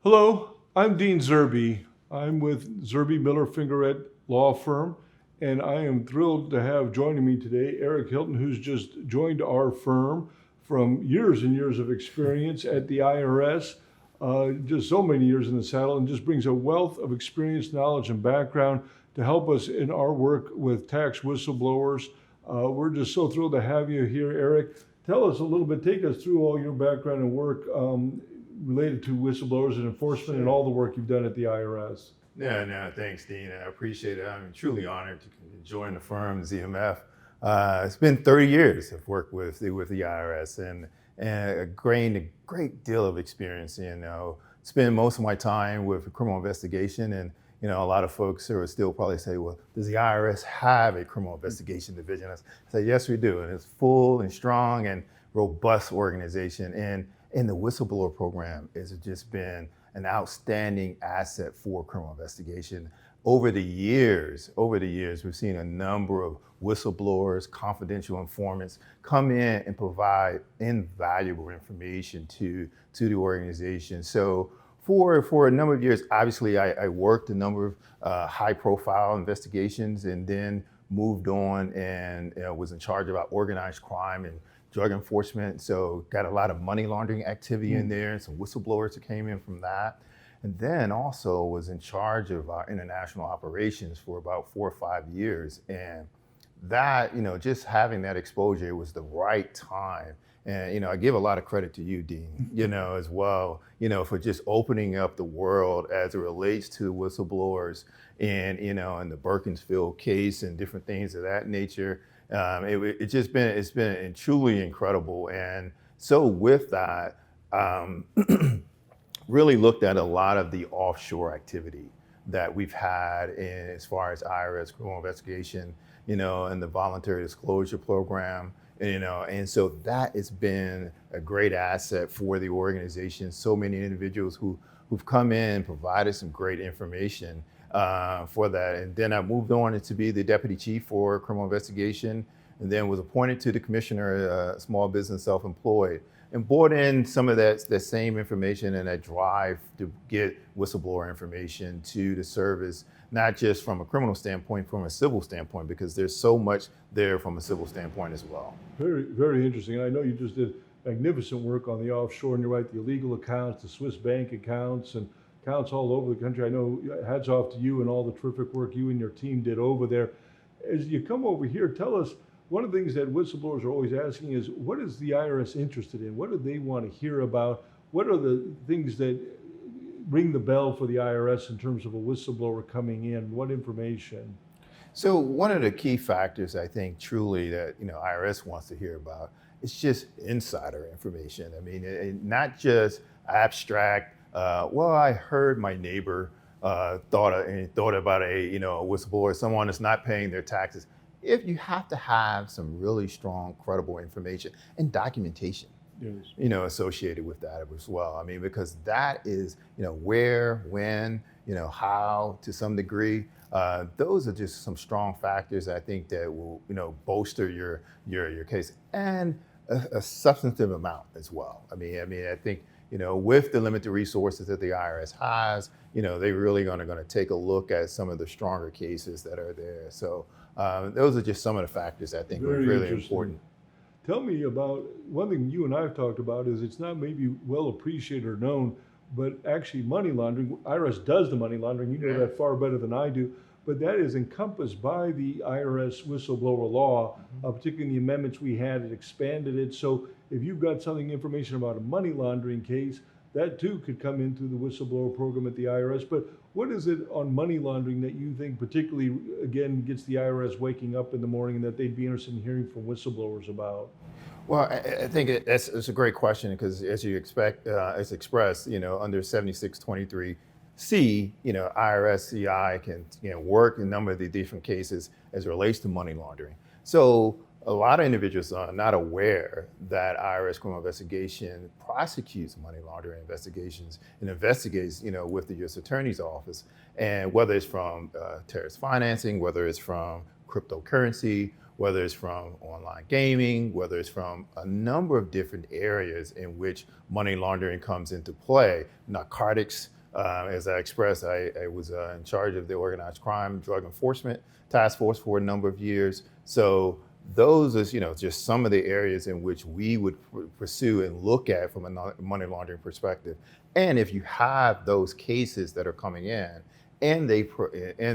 Hello, I'm Dean Zerbe. I'm with Zerbe Miller Fingerette Law Firm, and I am thrilled to have joining me today Eric Hylton, who's just joined our firm from years and years of experience at the IRS, just so many years in the saddle, and just brings a wealth of experience, knowledge, and background to help us in our work with tax whistleblowers. We're just so thrilled to have you here, Eric. Tell us a little bit, take us through all your background and work related to whistleblowers and enforcement and all the work you've done at the IRS. No, thanks, Dean. I appreciate it. I'm truly honored to join the firm, ZMF. It's been 30 years I've worked with the IRS and gained a great deal of experience. Spend most of my time with criminal investigation, and a lot of folks who are still probably say, "Well, does the IRS have a criminal investigation division?" I say, "Yes, we do, and it's full and strong and robust organization." And the whistleblower program has just been an outstanding asset for criminal investigation. Over the years, we've seen a number of whistleblowers, confidential informants come in and provide invaluable information to the organization. So for a number of years, obviously, I worked a number of high-profile investigations, and then moved on and was in charge about organized crime and drug enforcement. So got a lot of money laundering activity in there, and some whistleblowers that came in from that. And then also was in charge of our international operations for about 4 or 5 years. And that, just having that exposure, it was the right time. And, I give a lot of credit to you, Dean, as well, for just opening up the world as it relates to whistleblowers and, in the Birkensfield case and different things of that nature. It's been truly incredible. And so with that, really looked at a lot of the offshore activity that we've had in, as far as IRS criminal investigation, and the voluntary disclosure program, and so that has been a great asset for the organization. So many individuals who've come in and provided some great information for that. And then I moved on to be the deputy chief for criminal investigation, and then was appointed to the commissioner, small business self-employed, and brought in some of that same information and that drive to get whistleblower information to the service, not just from a criminal standpoint, from a civil standpoint, because there's so much there from a civil standpoint as well. Very, very interesting. And I know you just did magnificent work on the offshore, and you're right, the illegal accounts, the Swiss bank accounts, and accounts all over the country. I know, hats off to you and all the terrific work you and your team did over there. As you come over here, tell us, one of the things that whistleblowers are always asking is, what is the IRS interested in? What do they want to hear about? What are the things that ring the bell for the IRS in terms of a whistleblower coming in? What information? So one of the key factors I think truly that IRS wants to hear about is just insider information. I mean, not just abstract. Well, I heard my neighbor thought about a whistleblower, someone that's not paying their taxes. If you have to have some really strong, credible information and documentation, Yes. associated with that as well. I mean, because that is, where, when, how, to some degree. Those are just some strong factors I think that will, bolster your case, and a substantive amount as well. I mean, I think, with the limited resources that the IRS has, they really going to take a look at some of the stronger cases that are there. So those are just some of the factors I think are really important. Tell me about one thing you and I have talked about is it's not maybe well appreciated or known, but actually money laundering, IRS does the money laundering, you know that far better than I do, but that is encompassed by the IRS whistleblower law, particularly in the amendments we had, it expanded it. So if you've got something, information about a money laundering case, that too could come into the whistleblower program at the IRS. But what is it on money laundering that you think particularly, again, gets the IRS waking up in the morning and that they'd be interested in hearing from whistleblowers about? Well, I think it's a great question, because as you expect, as expressed, under 7623C, IRS CI can work in a number of the different cases as it relates to money laundering. So a lot of individuals are not aware that IRS criminal investigation prosecutes money laundering investigations and investigates, with the U.S. Attorney's Office, and whether it's from terrorist financing, whether it's from cryptocurrency, whether it's from online gaming, whether it's from a number of different areas in which money laundering comes into play. Narcotics, as I expressed, I was in charge of the organized crime drug enforcement task force for a number of years. So those are, just some of the areas in which we would pursue and look at from a money laundering perspective. And if you have those cases that are coming in and they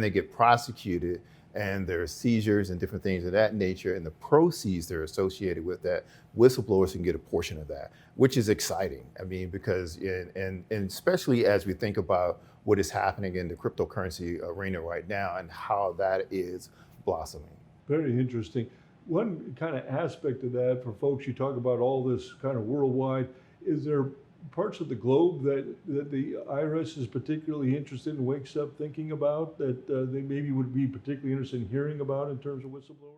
get prosecuted and there are seizures and different things of that nature, and the proceeds that are associated with that, whistleblowers can get a portion of that, which is exciting. I mean, because, and especially as we think about what is happening in the cryptocurrency arena right now and how that is blossoming. Very interesting. One kind of aspect of that for folks, you talk about all this kind of worldwide, is there parts of the globe that the IRS is particularly interested and wakes up thinking about that they maybe would be particularly interested in hearing about in terms of whistleblowers?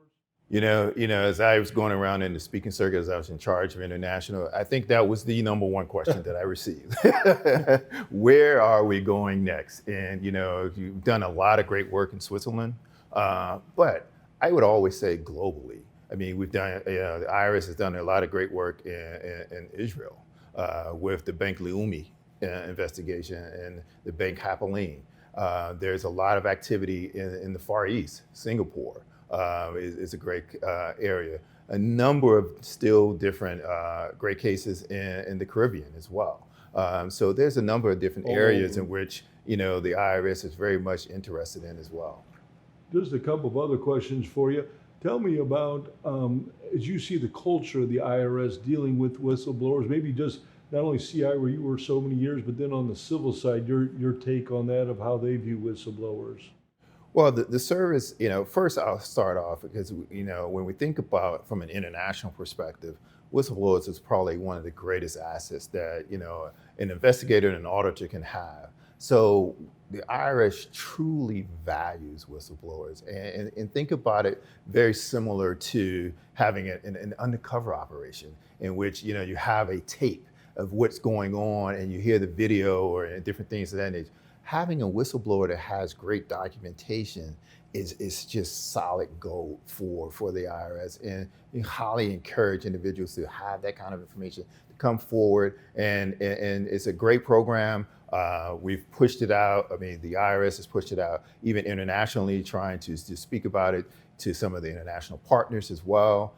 As I was going around in the speaking circuit, as I was in charge of international, I think that was the number one question that I received. Where are we going next? And, you've done a lot of great work in Switzerland, but I would always say globally. I mean, we've done, the IRS has done a lot of great work in Israel with the Bank Leumi investigation and the Bank Hapoalim. There's a lot of activity in the Far East. Singapore is a great area. A number of still different great cases in the Caribbean as well. So there's a number of different areas in which, the IRS is very much interested in as well. Just a couple of other questions for you. Tell me about, as you see the culture of the IRS dealing with whistleblowers, maybe just not only CI where you were so many years, but then on the civil side, your take on that of how they view whistleblowers. Well, the service, first I'll start off because, when we think about from an international perspective, whistleblowers is probably one of the greatest assets that, an investigator and an auditor can have. So the IRS truly values whistleblowers and think about it very similar to having an undercover operation in which, you have a tape of what's going on and you hear the video or different things of that nature. Having a whistleblower that has great documentation is just solid gold for the IRS. And we highly encourage individuals to have that kind of information to come forward. And it's a great program. We've pushed it out. I mean, the IRS has pushed it out, even internationally, trying to speak about it to some of the international partners as well.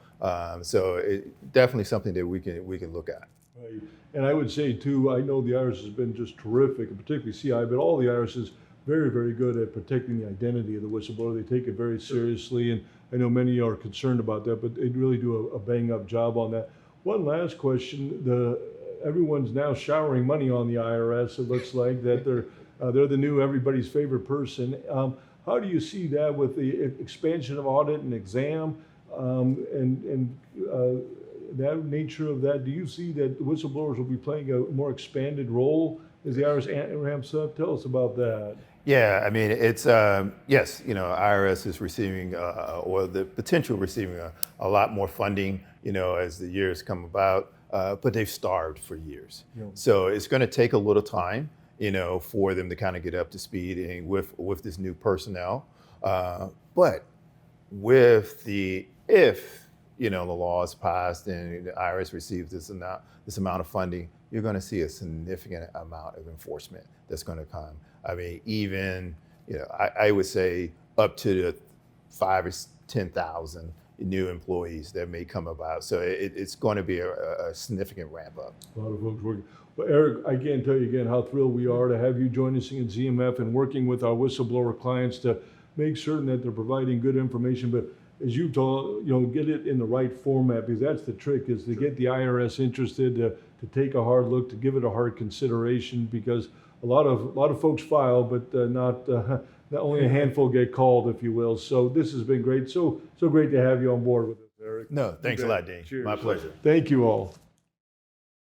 So it definitely something that we can look at. Right. And I would say too, I know the IRS has been just terrific, and particularly CI, but all the IRS is very, very good at protecting the identity of the whistleblower. They take it very seriously, and I know many are concerned about that, but they really do a bang-up job on that. One last question: everyone's now showering money on the IRS. It looks like that they're the new everybody's favorite person. How do you see that with the expansion of audit and exam and that nature of that? Do you see that whistleblowers will be playing a more expanded role as the IRS ramps up? Tell us about that. Yeah, I mean, it's, yes, IRS is receiving, or the potential receiving a lot more funding, as the years come about, but they've starved for years. Yeah. So it's going to take a little time, for them to kind of get up to speed and with this new personnel. But if the law is passed and the IRS receives this amount of funding, you're going to see a significant amount of enforcement that's going to come. I mean, even, I would say up to the 5,000 or 10,000 new employees that may come about. So it's going to be a significant ramp up. A lot of folks working. Well, Eric, I can't tell you again how thrilled we are to have you join us in ZMF and working with our whistleblower clients to make certain that they're providing good information. But as you told, get it in the right format, because that's the trick, is to get the IRS interested, to take a hard look, to give it a hard consideration, because a lot of folks file, but not only a handful get called, if you will. So this has been great. So great to have you on board with us, Eric. No, thanks a lot, Dean. Cheers. My pleasure. Thank you all.